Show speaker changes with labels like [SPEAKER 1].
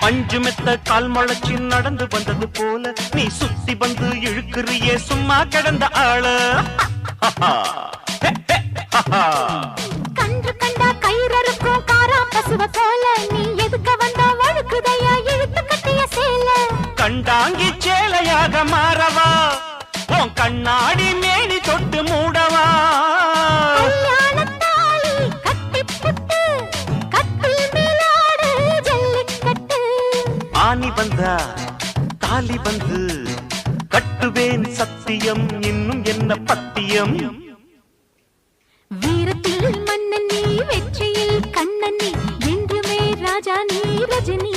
[SPEAKER 1] பஞ்சு மெத்த கால் முளைச்சி நடந்து வந்தது போல நீ சுத்தி வந்து இழுக்கிறியே சும்மா கிடந்த ஆள
[SPEAKER 2] கன்று கண்டா கயிறறுக்கும் காரா பசுவ போல நீ எதுக்க வந்தா வழுக்குதையா இழுத்து கட்டிய சேல
[SPEAKER 1] கண்டாங்கி சேலையாக மாறவா உன் கண்ணாடி மேனி தொட்டு மூடவா ஆனி வந்தா தாலி வந்து கட்டுவேன் சத்தியம் இன்னும் என்ன பத்தியம்
[SPEAKER 2] வீரத்தில் மன்னன் நீ வெற்றியில் கண்ணன் நீ என்றுமே ராஜா நீ ரஜினி